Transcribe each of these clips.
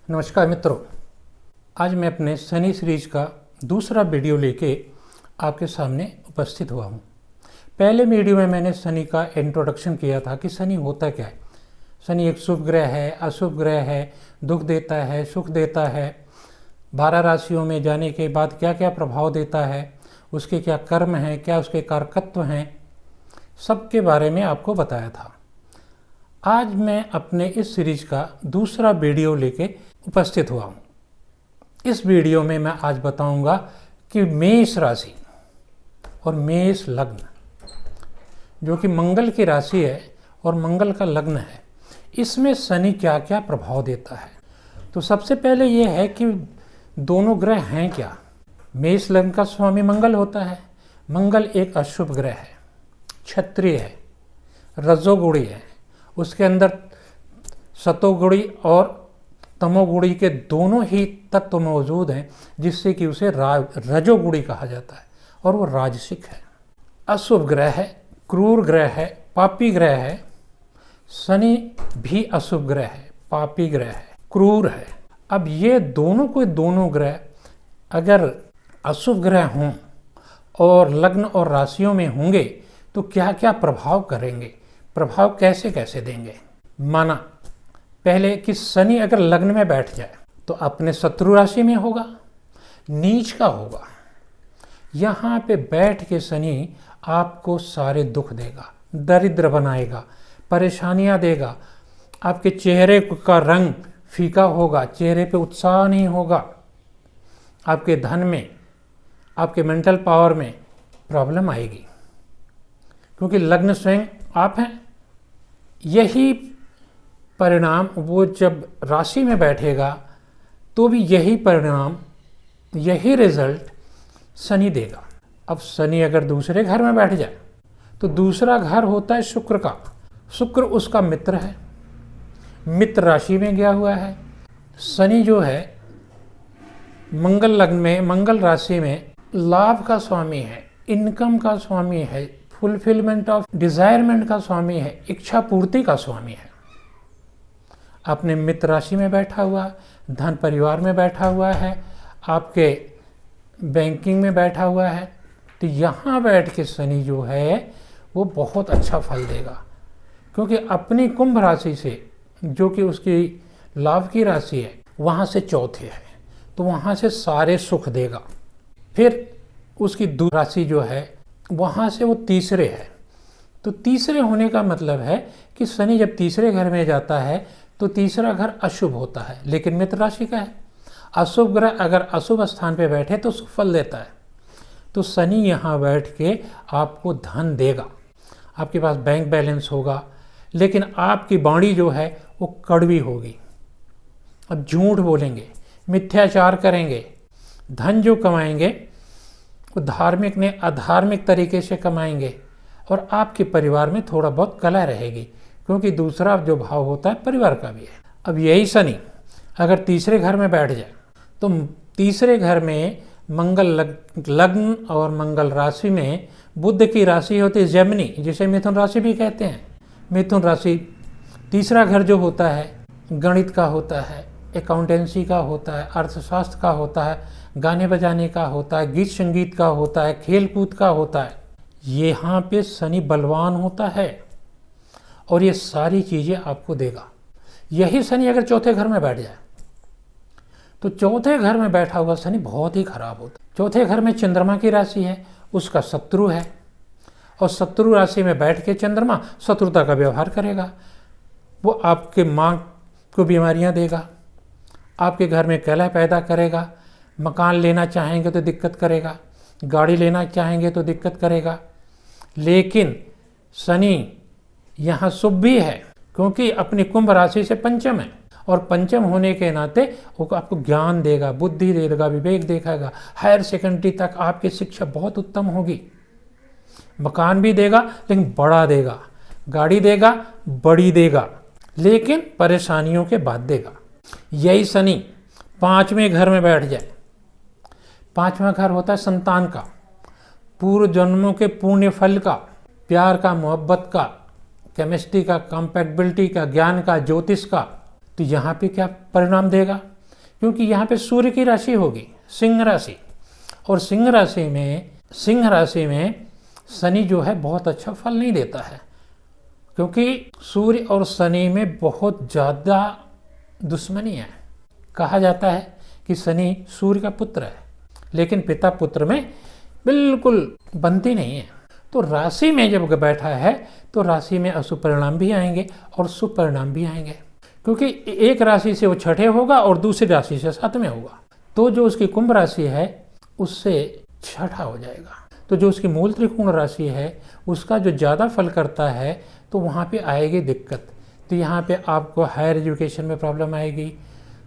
नमस्कार मित्रों, आज मैं अपने शनि सीरीज का दूसरा वीडियो लेके आपके सामने उपस्थित हुआ हूँ। पहले वीडियो में मैंने शनि का इंट्रोडक्शन किया था कि शनि होता क्या है। शनि एक शुभ ग्रह है, अशुभ ग्रह है, दुख देता है, सुख देता है, 12 राशियों में जाने के बाद क्या क्या प्रभाव देता है, उसके क्या कर्म हैं, क्या उसके कारकत्व हैं, सब के बारे में आपको बताया था। आज मैं अपने इस सीरीज का दूसरा वीडियो लेके उपस्थित हुआ हूँ। इस वीडियो में मैं आज बताऊंगा कि मेष राशि और मेष लग्न, जो कि मंगल की राशि है और मंगल का लग्न है, इसमें शनि क्या क्या प्रभाव देता है। तो सबसे पहले ये है कि दोनों ग्रह हैं क्या। मेष लग्न का स्वामी मंगल होता है। मंगल एक अशुभ ग्रह है, क्षत्रिय है, रजोगुणी है। उसके अंदर सतोगुणी और तमोगुणी के दोनों ही तत्व मौजूद हैं, जिससे कि उसे रजोगुणी कहा जाता है और वो राजसिक है, अशुभ ग्रह है, क्रूर ग्रह है, पापी ग्रह है। शनि भी अशुभ ग्रह है, पापी ग्रह है, क्रूर है। अब ये दोनों ग्रह अगर अशुभ ग्रह हों और लग्न और राशियों में होंगे तो क्या क्या प्रभाव करेंगे, प्रभाव कैसे कैसे देंगे। माना पहले कि शनि अगर लग्न में बैठ जाए तो अपने शत्रु राशि में होगा, नीच का होगा। यहाँ पे बैठ के शनि आपको सारे दुख देगा, दरिद्र बनाएगा, परेशानियाँ देगा। आपके चेहरे का रंग फीका होगा, चेहरे पे उत्साह नहीं होगा, आपके धन में, आपके मेंटल पावर में प्रॉब्लम आएगी, क्योंकि लग्न स्वयं आप हैं। यही परिणाम वो जब राशि में बैठेगा तो भी यही परिणाम, यही रिजल्ट शनि देगा। अब शनि अगर दूसरे घर में बैठ जाए तो दूसरा घर होता है शुक्र का। शुक्र उसका मित्र है, मित्र राशि में गया हुआ है। शनि जो है मंगल लग्न में, मंगल राशि में लाभ का स्वामी है, इनकम का स्वामी है, फुलफिलमेंट ऑफ डिजायरमेंट का स्वामी है, इच्छा पूर्ति का स्वामी है। अपने मित्र राशि में बैठा हुआ, धन परिवार में बैठा हुआ है, आपके बैंकिंग में बैठा हुआ है। तो यहाँ बैठ के शनि जो है वो बहुत अच्छा फल देगा, क्योंकि अपनी कुंभ राशि से, जो कि उसकी लाभ की राशि है, वहाँ से चौथे है, तो वहाँ से सारे सुख देगा। फिर उसकी दूसरी राशि जो है वहाँ से वो तीसरे है। तो तीसरे होने का मतलब है कि शनि जब तीसरे घर में जाता है तो तीसरा घर अशुभ होता है, लेकिन मित्र राशि का है। अशुभ ग्रह अगर अशुभ स्थान पे बैठे तो सुफल देता है। तो शनि यहाँ बैठ के आपको धन देगा, आपके पास बैंक बैलेंस होगा, लेकिन आपकी वाणी जो है वो कड़वी होगी। अब झूठ बोलेंगे, मिथ्याचार करेंगे, धन जो कमाएंगे वो धार्मिक ने अधार्मिक तरीके से कमाएंगे, और आपके परिवार में थोड़ा बहुत कलह रहेगी, क्योंकि दूसरा जो भाव होता है परिवार का भी है। अब यही शनि अगर तीसरे घर में बैठ जाए तो तीसरे घर में मंगल लग्न और मंगल राशि में बुध की राशि होती है जेमिनी, जिसे मिथुन राशि भी कहते हैं। मिथुन राशि तीसरा घर जो होता है गणित का होता है, अकाउंटेंसी का होता है, अर्थशास्त्र का होता है, गाने बजाने का होता है, गीत संगीत का होता है, खेल कूद का होता है। यहाँ पे शनि बलवान होता है और ये सारी चीज़ें आपको देगा। यही शनि अगर चौथे घर में बैठ जाए तो चौथे घर में बैठा हुआ शनि बहुत ही खराब होता है। चौथे घर में चंद्रमा की राशि है, उसका शत्रु है, और शत्रु राशि में बैठ के चंद्रमा शत्रुता का व्यवहार करेगा। वो आपके माँ को बीमारियाँ देगा, आपके घर में कलह पैदा करेगा, मकान लेना चाहेंगे तो दिक्कत करेगा, गाड़ी लेना चाहेंगे तो दिक्कत करेगा। लेकिन शनि यहाँ शुभ भी है, क्योंकि अपनी कुंभ राशि से पंचम है, और पंचम होने के नाते वो आपको ज्ञान देगा, बुद्धि देगा, विवेक देखाएगा। हायर सेकेंडरी तक आपकी शिक्षा बहुत उत्तम होगी। मकान भी देगा लेकिन बड़ा देगा, गाड़ी देगा बड़ी देगा, लेकिन परेशानियों के बाद देगा। यही शनि पांचवें घर में बैठ जाए, पांचवा घर होता है संतान का, पूर्व जन्मों के पुण्य फल का, प्यार का, मोहब्बत का, केमिस्ट्री का, कंपैटिबिलिटी का, ज्ञान का, ज्योतिष का। तो यहाँ पे क्या परिणाम देगा? क्योंकि यहाँ पे सूर्य की राशि होगी सिंह राशि, और सिंह राशि में शनि जो है बहुत अच्छा फल नहीं देता है, क्योंकि सूर्य और शनि में बहुत ज़्यादा दुश्मनी है। कहा जाता है कि शनि सूर्य का पुत्र है, लेकिन पिता पुत्र में बिल्कुल बनती नहीं है। तो राशि में जब बैठा है तो राशि में अशुभ परिणाम भी आएंगे और शुभ परिणाम भी आएंगे, क्योंकि एक राशि से वो छठे होगा और दूसरी राशि से सातवें होगा। तो जो उसकी कुंभ राशि है उससे छठा हो जाएगा। तो जो उसकी मूल त्रिकोण राशि है उसका जो ज़्यादा फल करता है तो वहाँ पे आएगी दिक्कत। तो यहाँ पे आपको हायर एजुकेशन में प्रॉब्लम आएगी,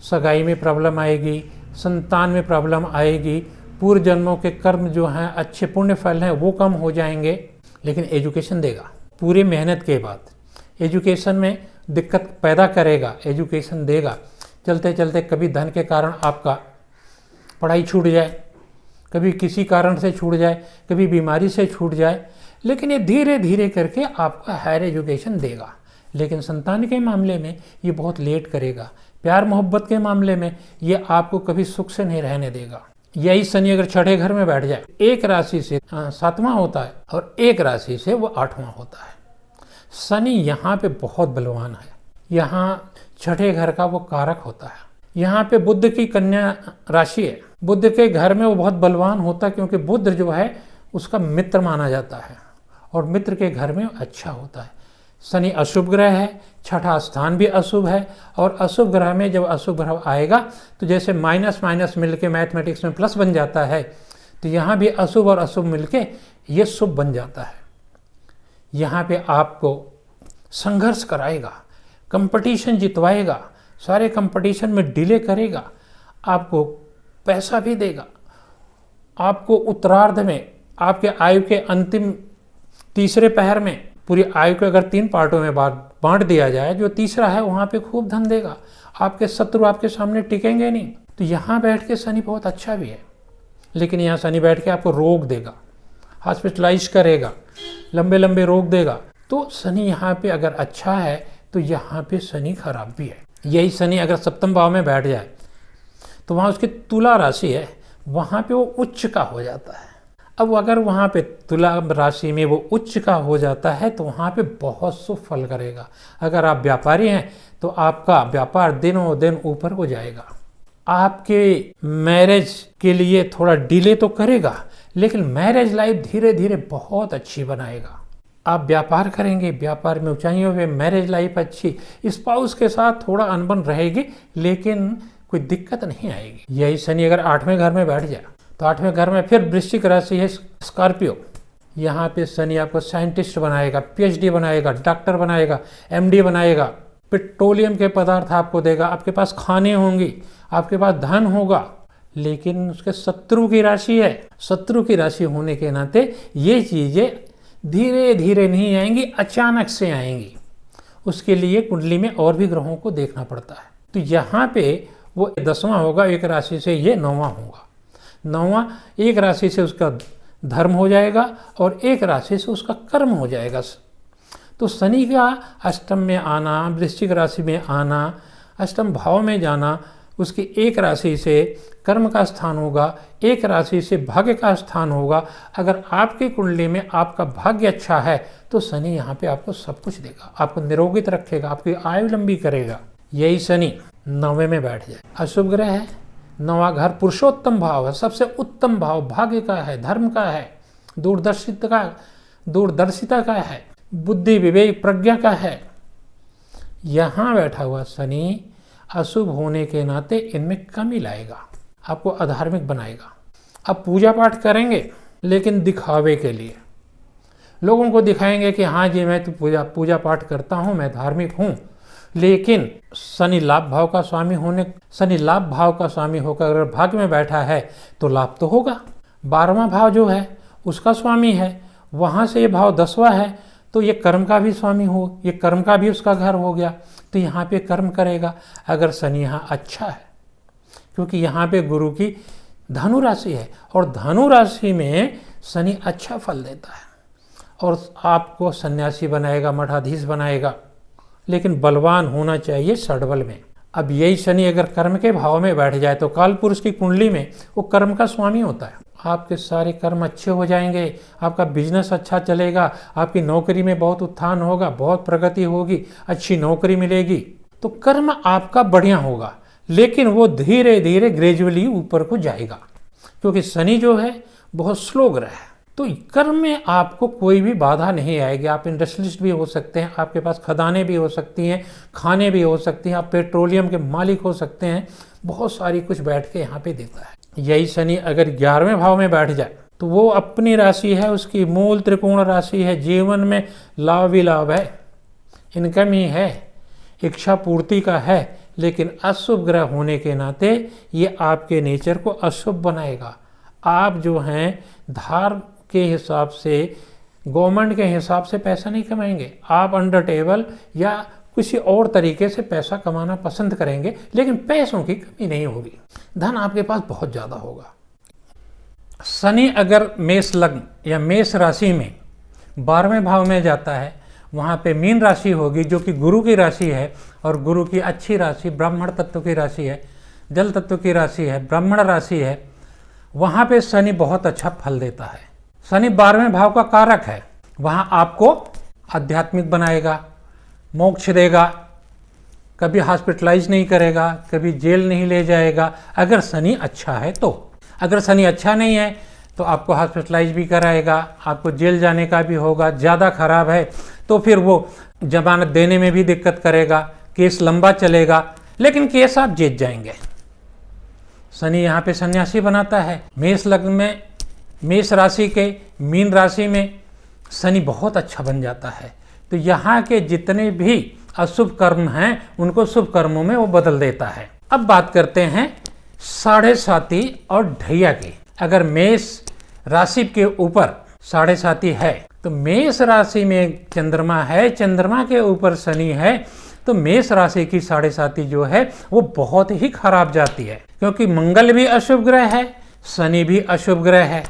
सगाई में प्रॉब्लम आएगी, संतान में प्रॉब्लम आएगी, पूर्व जन्मों के कर्म जो हैं अच्छे पुण्य फल हैं वो कम हो जाएंगे। लेकिन एजुकेशन देगा, पूरी मेहनत के बाद एजुकेशन में दिक्कत पैदा करेगा, एजुकेशन देगा। चलते चलते कभी धन के कारण आपका पढ़ाई छूट जाए, कभी किसी कारण से छूट जाए, कभी बीमारी से छूट जाए, लेकिन ये धीरे धीरे करके आपका हायर एजुकेशन देगा। लेकिन संतान के मामले में ये बहुत लेट करेगा। प्यार मोहब्बत के मामले में ये आपको कभी सुख से नहीं रहने देगा। यही शनि अगर छठे घर में बैठ जाए, एक राशि से सातवां होता है और एक राशि से वो आठवां होता है। शनि यहाँ पे बहुत बलवान है, यहाँ छठे घर का वो कारक होता है। यहाँ पे बुध की कन्या राशि है, बुध के घर में वो बहुत बलवान होता है, क्योंकि बुध जो है उसका मित्र माना जाता है और मित्र के घर में अच्छा होता है। शनि अशुभ ग्रह है, छठा स्थान भी अशुभ है, और अशुभ ग्रह में जब अशुभ ग्रह आएगा तो जैसे माइनस माइनस मिलके मैथमेटिक्स में प्लस बन जाता है, तो यहाँ भी अशुभ और अशुभ मिलके ये शुभ बन जाता है। यहाँ पे आपको संघर्ष कराएगा, कंपटीशन जितवाएगा, सारे कंपटीशन में डिले करेगा, आपको पैसा भी देगा। आपको उत्तरार्ध में आपके आयु के अंतिम तीसरे पहर में, पूरी आयु को अगर 3 पार्टों में बांट दिया जाए, जो तीसरा है वहाँ पे खूब धन देगा। आपके शत्रु आपके सामने टिकेंगे नहीं। तो यहाँ बैठ के शनि बहुत अच्छा भी है, लेकिन यहाँ शनि बैठ के आपको रोग देगा, हॉस्पिटलाइज करेगा, लंबे लंबे रोग देगा। तो शनि यहाँ पे अगर अच्छा है तो यहाँ पे शनि खराब भी है। यही शनि अगर सप्तम भाव में बैठ जाए तो वहाँ उसकी तुला राशि है, वहाँ पे वो उच्च का हो जाता है। अब अगर वहाँ पे तुला राशि में वो उच्च का हो जाता है तो वहाँ पे बहुत शुभ फल करेगा। अगर आप व्यापारी हैं तो आपका व्यापार दिनों दिन ऊपर हो जाएगा। आपके मैरिज के लिए थोड़ा डिले तो करेगा, लेकिन मैरिज लाइफ धीरे धीरे बहुत अच्छी बनाएगा। आप व्यापार करेंगे, व्यापार में ऊंचाइयों पे, मैरिज लाइफ अच्छी, स्पाउस के साथ थोड़ा अनबन रहेगी, लेकिन कोई दिक्कत नहीं आएगी। यही शनि अगर 8वें घर में बैठ जाए तो 8वें घर में फिर वृश्चिक राशि है स्कॉर्पियो। यहाँ पे शनि आपको साइंटिस्ट बनाएगा, पीएचडी बनाएगा, डॉक्टर बनाएगा, एमडी बनाएगा, पेट्रोलियम के पदार्थ आपको देगा, आपके पास खाने होंगी, आपके पास धन होगा। लेकिन उसके शत्रु की राशि है, शत्रु की राशि होने के नाते ये चीज़ें धीरे धीरे नहीं आएंगी, अचानक से आएंगी। उसके लिए कुंडली में और भी ग्रहों को देखना पड़ता है। तो यहाँ पे वो 10वां होगा, एक राशि से ये 9वां होगा। 9वां एक राशि से उसका धर्म हो जाएगा और एक राशि से उसका कर्म हो जाएगा। तो शनि का अष्टम में आना, वृश्चिक राशि में आना, अष्टम भाव में जाना, उसकी एक राशि से कर्म का स्थान होगा, एक राशि से भाग्य का स्थान होगा। अगर आपकी कुंडली में आपका भाग्य अच्छा है तो शनि यहाँ पे आपको सब कुछ देगा, आपको निरोगित रखेगा, आपकी आयु लंबी करेगा। यही शनि 9वें में बैठ जाए, अशुभ ग्रह है। 9वां घर पुरुषोत्तम भाव है, सबसे उत्तम भाव भाग्य का है, धर्म का है, दूरदर्शिता का है, बुद्धि विवेक प्रज्ञा का है। यहाँ बैठा हुआ शनि अशुभ होने के नाते इनमें कमी लाएगा, आपको अधार्मिक बनाएगा। अब पूजा पाठ करेंगे लेकिन दिखावे के लिए, लोगों को दिखाएंगे कि हाँ जी मैं तो पूजा पाठ करता हूँ, मैं धार्मिक हूँ। लेकिन शनि लाभ भाव का स्वामी होकर अगर भाग्य में बैठा है तो लाभ तो होगा। 12वां भाव जो है उसका स्वामी है, वहाँ से ये भाव 10वां है, तो ये कर्म का भी स्वामी हो, ये कर्म का भी उसका घर हो गया, तो यहाँ पे कर्म करेगा। अगर शनि यहाँ अच्छा है, क्योंकि यहाँ पे गुरु की धनु राशि है और धनु राशि में शनि अच्छा फल देता है और आपको सन्यासी बनाएगा, मठाधीश बनाएगा। लेकिन बलवान होना चाहिए षडबल में। अब यही शनि अगर कर्म के भाव में बैठ जाए तो काल पुरुष की कुंडली में वो कर्म का स्वामी होता है। आपके सारे कर्म अच्छे हो जाएंगे, आपका बिजनेस अच्छा चलेगा, आपकी नौकरी में बहुत उत्थान होगा, बहुत प्रगति होगी, अच्छी नौकरी मिलेगी। तो कर्म आपका बढ़िया होगा, लेकिन वो धीरे धीरे ग्रेजुअली ऊपर को जाएगा, क्योंकि शनि जो है बहुत स्लो ग्रह है। तो कर्म में आपको कोई भी बाधा नहीं आएगी। आप इंडस्ट्रियलिस्ट भी हो सकते हैं, आपके पास खदानें भी हो सकती हैं, खाने भी हो सकती हैं, आप पेट्रोलियम के मालिक हो सकते हैं, बहुत सारी कुछ बैठ के यहाँ पे देता है। यही शनि अगर 11वें भाव में बैठ जाए तो वो अपनी राशि है, उसकी मूल त्रिकोण राशि है, जीवन में लाभ ही लाभ है, इनकम ही है, इच्छा पूर्ति का है। लेकिन अशुभ ग्रह होने के नाते ये आपके नेचर को अशुभ बनाएगा। आप जो हैं धर्म के हिसाब से, गवर्नमेंट के हिसाब से पैसा नहीं कमाएंगे, आप अंडर टेबल या किसी और तरीके से पैसा कमाना पसंद करेंगे, लेकिन पैसों की कमी नहीं होगी, धन आपके पास बहुत ज़्यादा होगा। शनि अगर मेष लग्न या मेष राशि में 12वें भाव में जाता है, वहाँ पे मीन राशि होगी जो कि गुरु की राशि है, और गुरु की अच्छी राशि ब्राह्मण तत्व की राशि है, जल तत्व की राशि है, ब्राह्मण राशि है। वहाँ पे शनि बहुत अच्छा फल देता है। शनि 12वें भाव का कारक है, वहाँ आपको आध्यात्मिक बनाएगा, मोक्ष देगा, कभी हॉस्पिटलाइज नहीं करेगा, कभी जेल नहीं ले जाएगा, अगर शनि अच्छा है तो। अगर शनि अच्छा नहीं है तो आपको हॉस्पिटलाइज भी कराएगा, आपको जेल जाने का भी होगा। ज़्यादा खराब है तो फिर वो जमानत देने में भी दिक्कत करेगा, केस लंबा चलेगा, लेकिन केस आप जीत जाएंगे। शनि यहाँ पे सन्यासी बनाता है। मेष लग्न में, मेष राशि के मीन राशि में शनि बहुत अच्छा बन जाता है, तो यहाँ के जितने भी अशुभ कर्म हैं उनको शुभ कर्मों में वो बदल देता है। अब बात करते हैं साढ़े साती और ढैया की। अगर मेष राशि के ऊपर साढ़े साती है तो मेष राशि में चंद्रमा है, चंद्रमा के ऊपर शनि है, तो मेष राशि की साढ़े साती जो है वो बहुत ही खराब जाती है, क्योंकि मंगल भी अशुभ ग्रह है, शनि भी अशुभ ग्रह है,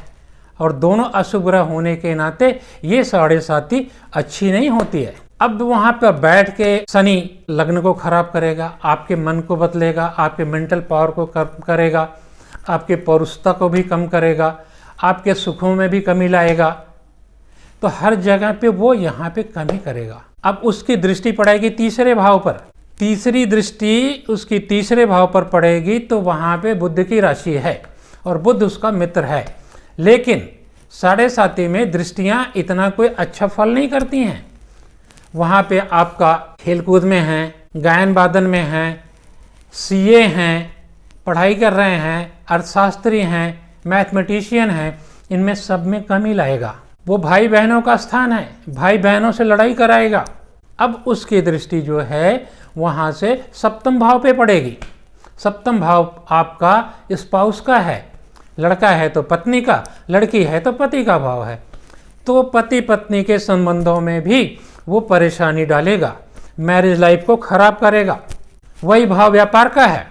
और दोनों अशुभ ग्रह होने के नाते ये साढ़े साती अच्छी नहीं होती है। अब वहाँ पर बैठ के शनि लग्न को खराब करेगा, आपके मन को बदलेगा, आपके मेंटल पावर को कम करेगा, आपके पौरुषता को भी कम करेगा, आपके सुखों में भी कमी लाएगा, तो हर जगह पे वो यहाँ पे कमी करेगा। अब उसकी दृष्टि पड़ेगी तीसरे भाव पर, तीसरी दृष्टि उसकी तीसरे भाव पर पड़ेगी, तो वहाँ पे बुध की राशि है और बुध उसका मित्र है। लेकिन साढ़े साती में दृष्टियाँ इतना कोई अच्छा फल नहीं करती हैं। वहाँ पे आपका खेलकूद में हैं, गायन वादन में हैं, सीए हैं, पढ़ाई कर रहे हैं, अर्थशास्त्री हैं, मैथमेटिशियन हैं, इनमें सब में कमी लाएगा। वो भाई बहनों का स्थान है, भाई बहनों से लड़ाई कराएगा। अब उसकी दृष्टि जो है वहाँ से सप्तम भाव पे पड़ेगी। सप्तम भाव आपका स्पाउस का है, लड़का है तो पत्नी का, लड़की है तो पति का भाव है, तो पति पत्नी के संबंधों में भी वो परेशानी डालेगा, मैरिज लाइफ को खराब करेगा। वही भाव व्यापार का है,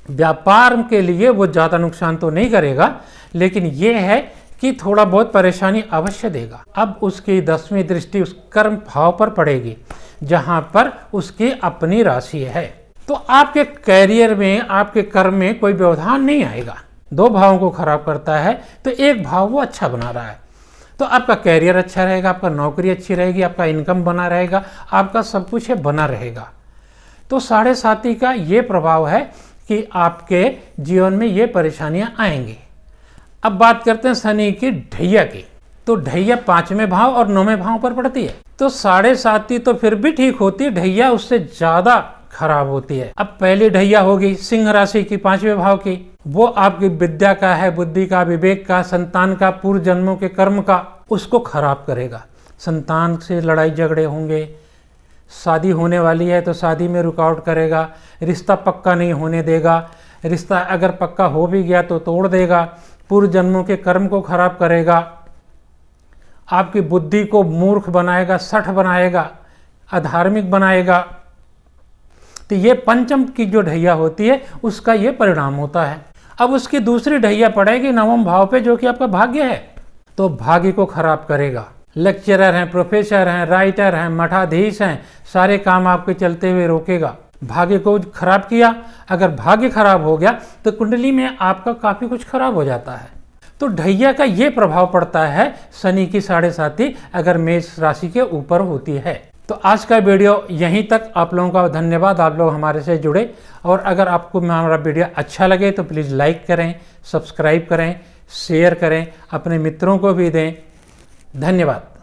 व्यापार के लिए वो ज़्यादा नुकसान तो नहीं करेगा, लेकिन ये है कि थोड़ा बहुत परेशानी अवश्य देगा। अब उसकी 10वीं दृष्टि उस कर्म भाव पर पड़ेगी, जहाँ पर उसकी अपनी राशि है, तो आपके कैरियर में, आपके कर्म में कोई व्यवधान नहीं आएगा। 2 भावों को खराब करता है तो एक भाव वो अच्छा बना रहा है, तो आपका कैरियर अच्छा रहेगा, आपका नौकरी अच्छी रहेगी, आपका इनकम बना रहेगा, आपका सब कुछ है बना रहेगा। तो साढ़े साती का ये प्रभाव है कि आपके जीवन में ये परेशानियां आएंगी। अब बात करते हैं शनि की ढैया की। तो ढैया 5वें भाव और 9वें भाव पर पड़ती है, तो साढ़े साती तो फिर भी ठीक होती है, ढैया उससे ज़्यादा खराब होती है। अब पहली ढैया होगी सिंह राशि की 5वें भाव की, वो आपकी विद्या का है, बुद्धि का, विवेक का, संतान का, पूर्व जन्मों के कर्म का, उसको खराब करेगा। संतान से लड़ाई झगड़े होंगे, शादी होने वाली है तो शादी में रुकावट करेगा, रिश्ता पक्का नहीं होने देगा, रिश्ता अगर पक्का हो भी गया तो तोड़ देगा, पूर्व जन्मों के कर्म को खराब करेगा, आपकी बुद्धि को मूर्ख बनाएगा, सठ बनाएगा, अधार्मिक बनाएगा। तो ये पंचम की जो ढैया होती है उसका ये परिणाम होता है। अब उसकी दूसरी ढैया पड़ेगी 9वें भाव पे, जो कि आपका भाग्य है, तो भाग्य को खराब करेगा। लेक्चरर हैं, प्रोफेसर हैं, राइटर हैं, मठाधीश हैं, सारे काम आपके चलते हुए रोकेगा। भाग्य को खराब किया, अगर भाग्य खराब हो गया तो कुंडली में आपका काफ़ी कुछ खराब हो जाता है। तो ढैया का ये प्रभाव पड़ता है शनि की 7.5 अगर मेष राशि के ऊपर होती है। तो आज का वीडियो यहीं तक। आप लोगों का धन्यवाद, आप लोग हमारे से जुड़े। और अगर आपको हमारा वीडियो अच्छा लगे तो प्लीज़ लाइक करें, सब्सक्राइब करें, शेयर करें, अपने मित्रों को भी दें। धन्यवाद।